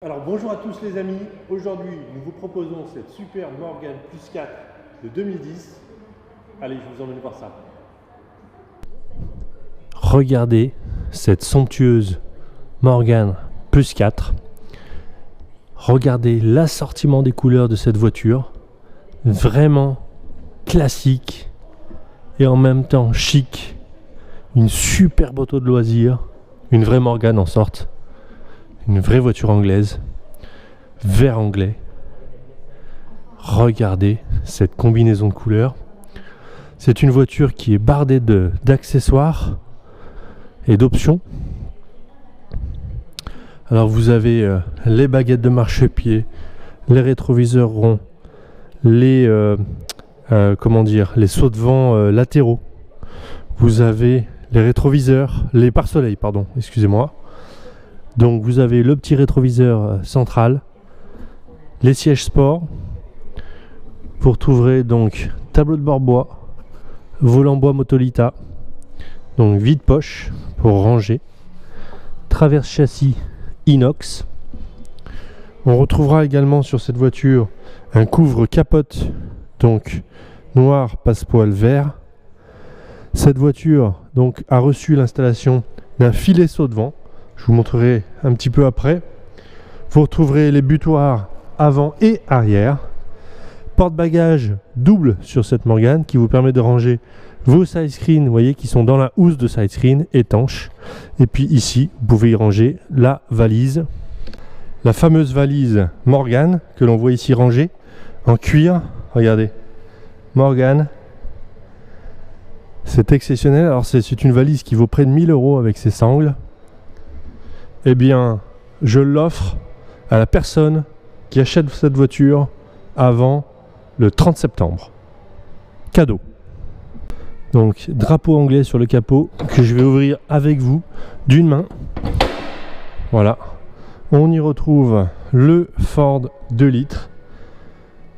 Alors bonjour à tous les amis, aujourd'hui nous vous proposons cette super Morgan Plus 4 de 2010. Allez, je vous emmène voir ça. Regardez cette somptueuse Morgan Plus 4. Regardez l'assortiment des couleurs de cette voiture. Vraiment classique et en même temps chic. Une superbe auto de loisir. Une vraie Morgan en sorte. Une vraie voiture anglaise, vert anglais. Regardez cette combinaison de couleurs. C'est une voiture qui est bardée d'accessoires et d'options. Alors vous avez les baguettes de marchepied, les rétroviseurs ronds, les sauts de vent latéraux. Vous avez les rétroviseurs, les pare-soleil, pardon, excusez-moi. Donc vous avez le petit rétroviseur central, les sièges sport. Vous retrouverez donc tableau de bord bois, volant bois Motolita, donc vide-poche pour ranger, traverse châssis inox. On retrouvera également sur cette voiture un couvre-capote, donc noir passepoil vert. Cette voiture donc a reçu l'installation d'un filet saut de vent. Je vous montrerai un petit peu après. Vous retrouverez les butoirs avant et arrière. Porte-bagages double sur cette Morgan qui vous permet de ranger vos side screens, vous voyez, qui sont dans la housse de side screen étanche. Et puis ici, vous pouvez y ranger la valise. La fameuse valise Morgan que l'on voit ici rangée en cuir. Regardez, Morgan. C'est exceptionnel. Alors c'est une valise qui vaut près de 1000 € avec ses sangles. Eh bien, je l'offre à la personne qui achète cette voiture avant le 30 septembre. Cadeau. Donc, drapeau anglais sur le capot que je vais ouvrir avec vous d'une main. Voilà. On y retrouve le Ford 2 litres.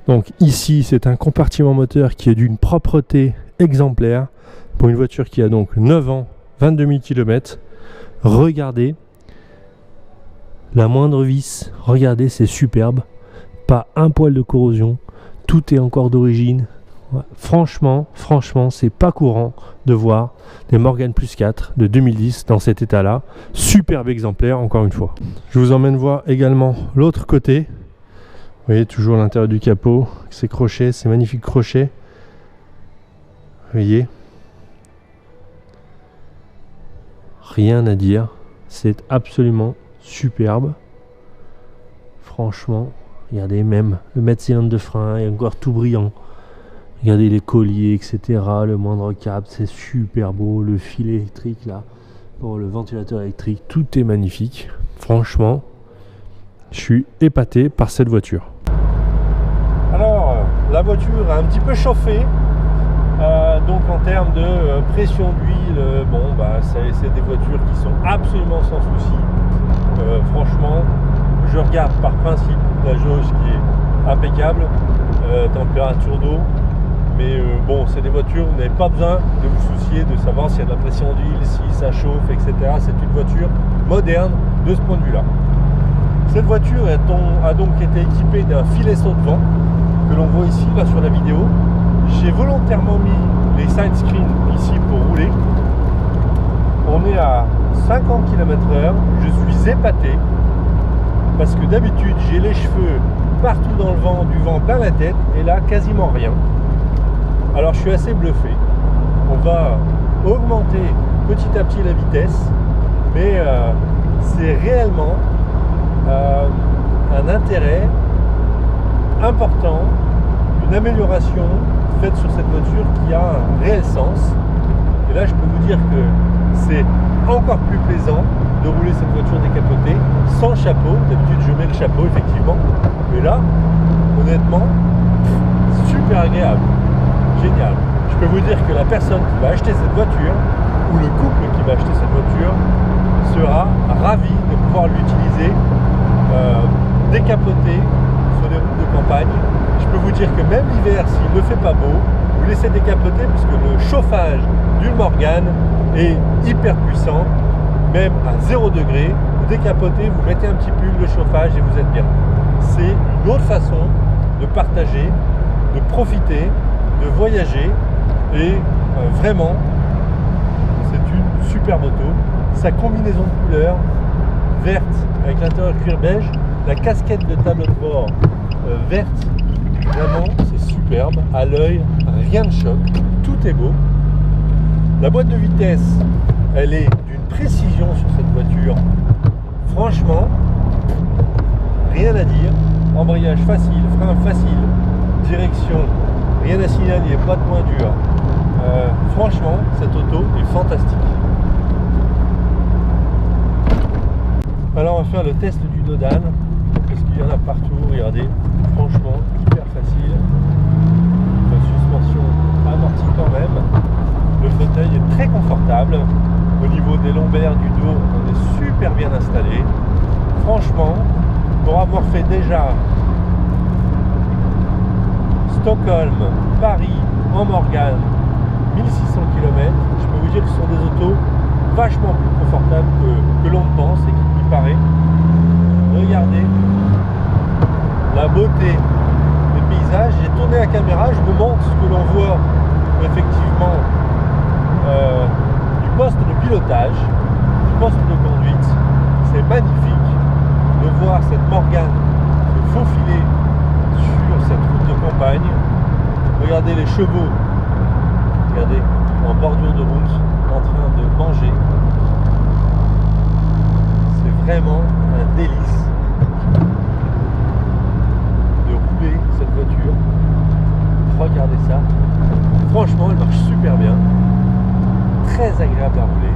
Donc ici, c'est un compartiment moteur qui est d'une propreté exemplaire pour une voiture qui a donc 9 ans, 22 000 km. Regardez. La moindre vis, regardez, c'est superbe. Pas un poil de corrosion. Tout est encore d'origine. Ouais. Franchement, c'est pas courant de voir des Morgan Plus 4 de 2010 dans cet état-là. Superbe exemplaire, encore une fois. Je vous emmène voir également l'autre côté. Vous voyez toujours l'intérieur du capot, ces crochets, ces magnifiques crochets. Vous voyez. Rien à dire. C'est absolument superbe. Franchement, regardez, même le mètre-cylindre de frein est encore tout brillant. Regardez les colliers, etc. Le moindre câble, c'est super beau. Le fil électrique là, pour le ventilateur électrique, tout est magnifique. Franchement, je suis épaté par cette voiture. Alors, la voiture a un petit peu chauffé. Donc en termes de pression d'huile, c'est des voitures qui sont absolument sans souci. Franchement, je regarde par principe la jauge qui est impeccable, température d'eau, mais c'est des voitures, vous n'avez pas besoin de vous soucier de savoir s'il y a de la pression d'huile, si ça chauffe, etc. C'est une voiture moderne de ce point de vue-là. Cette voiture a donc été équipée d'un filet saut de vent que l'on voit ici là sur la vidéo. J'ai volontairement mis les side screens ici pour rouler. On est à 50 km/h, je suis épaté parce que d'habitude j'ai les cheveux partout dans le vent, du vent plein la tête, et là quasiment rien. Alors je suis assez bluffé. On va augmenter petit à petit la vitesse, mais c'est réellement un intérêt important, une amélioration faite sur cette voiture qui a un réel sens. Et là je peux vous dire que c'est encore plus plaisant de rouler cette voiture décapotée sans chapeau. D'habitude je mets le chapeau effectivement, mais là honnêtement super agréable, génial. Je peux vous dire que la personne qui va acheter cette voiture, ou le couple qui va acheter cette voiture, sera ravi de pouvoir l'utiliser décapotée sur les routes de campagne. Je peux vous dire que même l'hiver, s'il ne fait pas beau, vous laissez décapoter puisque le chauffage d'une Morgan est hyper puissant. Même à 0 degré, vous décapotez, vous mettez un petit pull de chauffage et vous êtes bien. C'est une autre façon de partager, de profiter, de voyager et vraiment c'est une super moto. Sa combinaison de couleurs verte avec l'intérieur cuir beige, la casquette de tableau de bord verte, vraiment c'est superbe, à l'œil rien ne choque, tout est beau. La boîte de vitesse, elle est d'une précision sur cette voiture, franchement rien à dire. Embrayage facile, frein facile, direction, rien à signaler, pas de point dur. Franchement, cette auto est fantastique. Alors on va faire le test du Dodan, parce qu'il y en a partout, regardez, franchement, hyper facile. La suspension amortie quand même. Le fauteuil est très confortable. Au niveau des lombaires, du dos, on est super bien installé. Franchement, pour avoir fait déjà Stockholm, Paris, en Morgane, 1600 km, je peux vous dire que ce sont des autos vachement plus confortables que l'on ne pense et qu'il paraît. Regardez la beauté des paysages. J'ai tourné la caméra, je vous montre ce que l'on voit effectivement du poste de pilotage, du poste de conduite. C'est magnifique de voir cette Morgane se faufiler sur cette route de campagne. Regardez les chevaux, regardez, en bordure de route, en train de manger. C'est vraiment un délice de rouler cette voiture. Regardez ça. Franchement, elle marche super bien. Très agréable à rouler.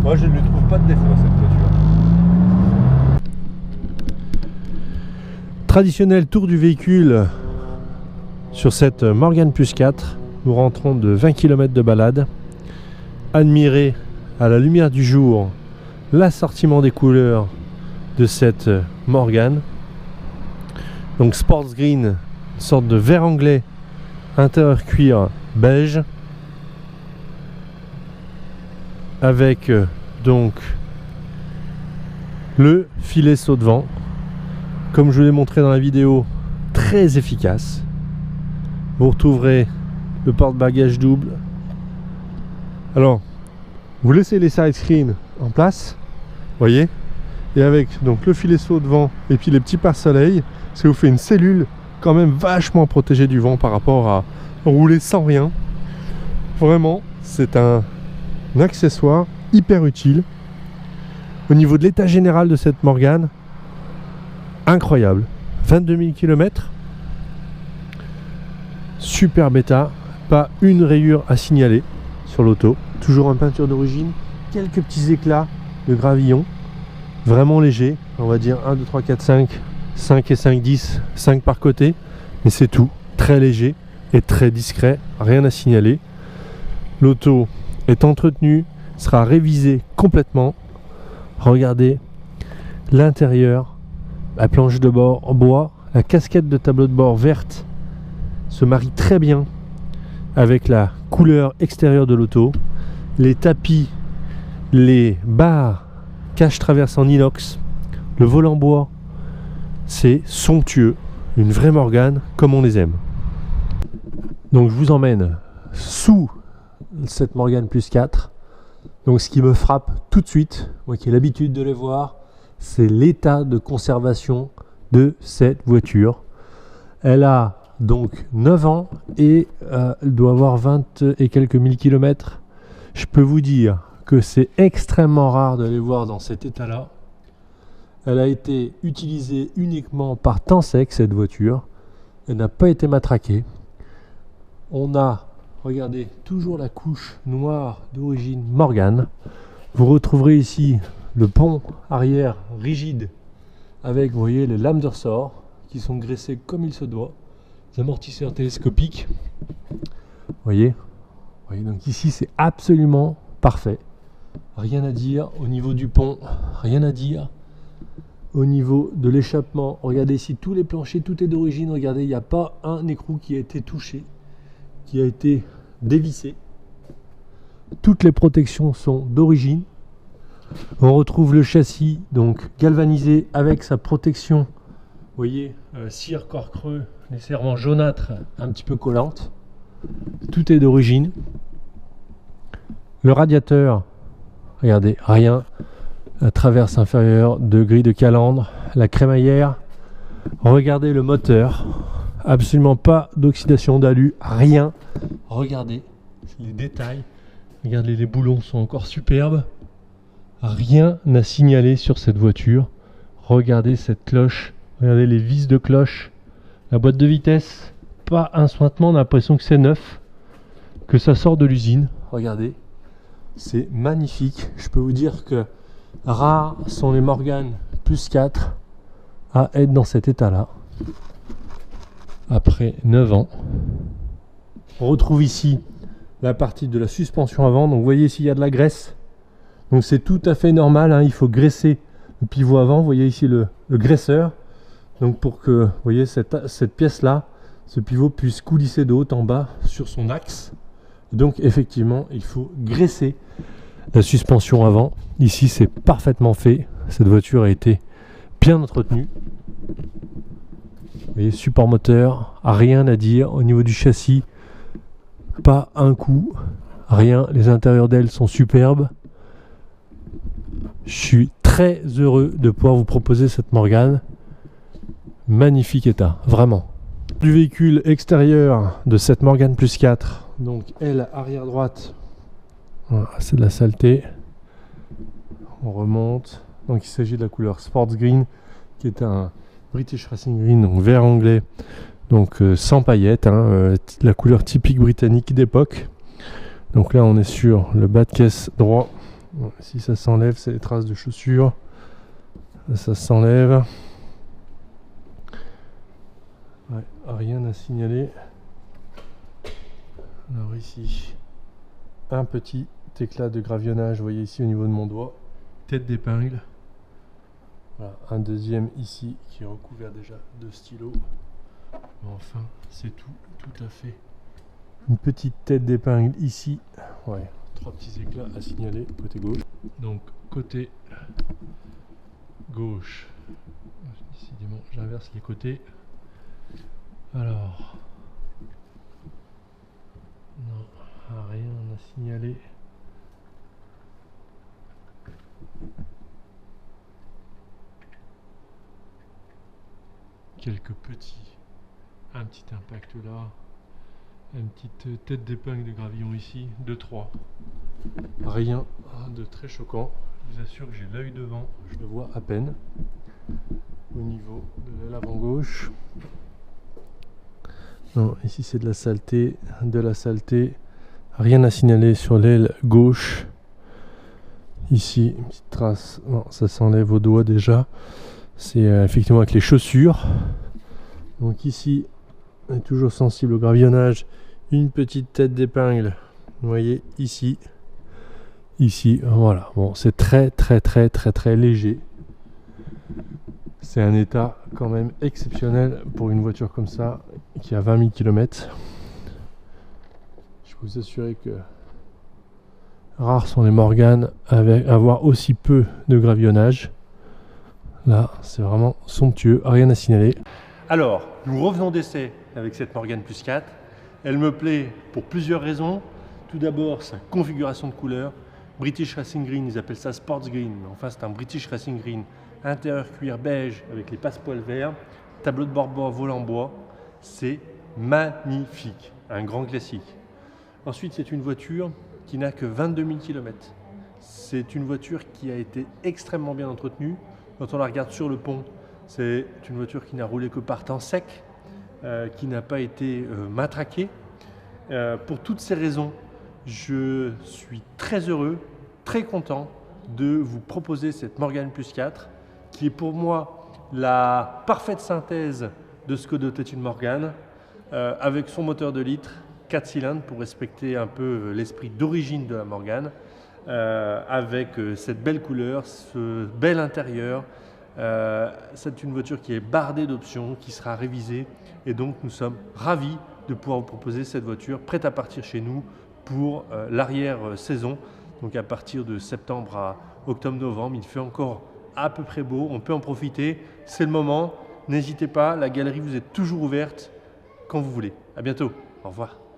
Moi, je ne lui trouve pas de défaut à cette voiture. Traditionnel tour du véhicule sur cette Morgane Plus 4. Nous rentrons de 20 km de balade. Admirer à la lumière du jour l'assortiment des couleurs de cette Morgane. Donc Sports Green, une sorte de vert anglais, intérieur cuir beige, avec donc le filet saut de vent, comme je vous l'ai montré dans la vidéo, très efficace. Vous retrouverez le porte-bagages double. Alors, vous laissez les side screens en place, voyez, et avec donc le filet saut de vent et puis les petits pare-soleil, ça vous fait une cellule quand même vachement protégée du vent par rapport à rouler sans rien. Vraiment, c'est un accessoire hyper utile. Au niveau de l'état général de cette Morgane, incroyable. 22 000 km, super bêta, pas une rayure à signaler sur l'auto. Toujours en peinture d'origine, quelques petits éclats de gravillon, vraiment léger, on va dire 1, 2, 3, 4, 5 et 5, 10, 5 par côté, mais c'est tout, très léger et très discret, rien à signaler. L'auto est entretenue, sera révisée complètement. Regardez l'intérieur, la planche de bord en bois, la casquette de tableau de bord verte se marie très bien avec la couleur extérieure de l'auto. Les tapis, les barres cache-traverse en inox, le volant bois, c'est somptueux, une vraie Morgane comme on les aime. Donc je vous emmène sous cette Morgane Plus 4. Donc ce qui me frappe tout de suite, moi qui ai l'habitude de les voir, c'est l'état de conservation de cette voiture. Elle a donc 9 ans et elle doit avoir 20 et quelques mille kilomètres. Je peux vous dire que c'est extrêmement rare de les voir dans cet état-là. Elle a été utilisée uniquement par temps sec, cette voiture. Elle n'a pas été matraquée. On a, regardez, toujours la couche noire d'origine Morgane. Vous retrouverez ici le pont arrière rigide avec, vous voyez, les lames de ressort qui sont graissées comme il se doit. Les amortisseurs télescopiques. Vous voyez, donc ici c'est absolument parfait. Rien à dire au niveau du pont, rien à dire au niveau de l'échappement. Regardez ici, tous les planchers, tout est d'origine. Regardez, il n'y a pas un écrou qui a été touché, qui a été dévissé. Toutes les protections sont d'origine. On retrouve le châssis donc galvanisé avec sa protection, vous voyez, cire corps creux, les serrements jaunâtres un petit peu collantes. Tout est d'origine. Le radiateur, regardez, rien. La traverse inférieure de grille de calandre, la crémaillère. Regardez le moteur, absolument pas d'oxydation d'alu, rien. Regardez les détails, regardez, les boulons sont encore superbes. Rien à signaler sur cette voiture. Regardez cette cloche, regardez les vis de cloche, la boîte de vitesse, pas un sointement, on a l'impression que c'est neuf, que ça sort de l'usine. Regardez, c'est magnifique. Je peux vous dire que rares sont les Morgan plus 4 à être dans cet état-là. Après 9 ans. On retrouve ici la partie de la suspension avant. Donc vous voyez ici il y a de la graisse. Donc c'est tout à fait normal, hein. Il faut graisser le pivot avant. Vous voyez ici le graisseur. Donc pour que vous voyez cette pièce-là, ce pivot puisse coulisser de haut en bas sur son axe. Donc effectivement, il faut graisser la suspension avant. Ici, c'est parfaitement fait. Cette voiture a été bien entretenue. Vous voyez, support moteur, rien à dire. Au niveau du châssis, pas un coup, rien. Les intérieurs d'ailes sont superbes. Je suis très heureux de pouvoir vous proposer cette Morgan. Magnifique état, vraiment. Du véhicule extérieur de cette Morgan plus 4. Donc aile arrière droite, voilà, c'est de la saleté. On remonte. Donc il s'agit de la couleur Sports Green, qui est un British Racing Green, donc vert anglais, donc sans paillettes, hein, la couleur typique britannique d'époque. Donc là on est sur le bas de caisse droit. Bon, si ça s'enlève, c'est les traces de chaussures. Là, ça s'enlève. Ouais, rien à signaler. Alors ici, un petit éclat de gravillonnage, vous voyez ici au niveau de mon doigt, tête d'épingle. Voilà, un deuxième ici qui est recouvert déjà de stylo. Enfin, c'est tout à fait. Une petite tête d'épingle ici. Ouais, 3 petits éclats à signaler côté gauche. Donc côté gauche, décidément j'inverse les côtés. Alors, non, rien à signaler. Quelques un petit impact là, une petite tête d'épingle de gravillon ici, 2-3. Rien de très choquant. Je vous assure que j'ai l'œil devant, je le vois à peine. Au niveau de l'aile avant gauche. Non, ici c'est de la saleté, rien à signaler sur l'aile gauche. Ici, une petite trace, non, ça s'enlève au doigt déjà. C'est effectivement avec les chaussures. Donc ici, on est toujours sensible au gravillonnage. Une petite tête d'épingle, vous voyez ici. Ici, voilà. Bon, c'est très léger. C'est un état quand même exceptionnel pour une voiture comme ça, qui a 20 000 km. Je peux vous assurer que rares sont les Morgan à avoir aussi peu de gravillonnage. Là, c'est vraiment somptueux, rien à signaler. Alors, nous revenons d'essai avec cette Morgan plus 4. Elle me plaît pour plusieurs raisons. Tout d'abord, sa configuration de couleur. British Racing Green, ils appellent ça Sports Green, mais enfin c'est un British Racing Green. Intérieur cuir beige avec les passepoils verts, tableau de bord bois, volant bois, c'est magnifique, un grand classique. Ensuite, c'est une voiture qui n'a que 22 000 km. C'est une voiture qui a été extrêmement bien entretenue. Quand on la regarde sur le pont, c'est une voiture qui n'a roulé que par temps sec, qui n'a pas été matraquée. Pour toutes ces raisons, je suis très heureux, très content de vous proposer cette Morgan plus 4, qui est pour moi la parfaite synthèse de ce que doit être une Morgan, avec son moteur de litre, 4 cylindres pour respecter un peu l'esprit d'origine de la Morgan, avec cette belle couleur, ce bel intérieur. C'est une voiture qui est bardée d'options, qui sera révisée, et donc nous sommes ravis de pouvoir vous proposer cette voiture prête à partir chez nous pour l'arrière-saison. Donc à partir de septembre à octobre-novembre, il fait encore à peu près beau, on peut en profiter, c'est le moment. N'hésitez pas, la galerie vous est toujours ouverte quand vous voulez. À bientôt, au revoir.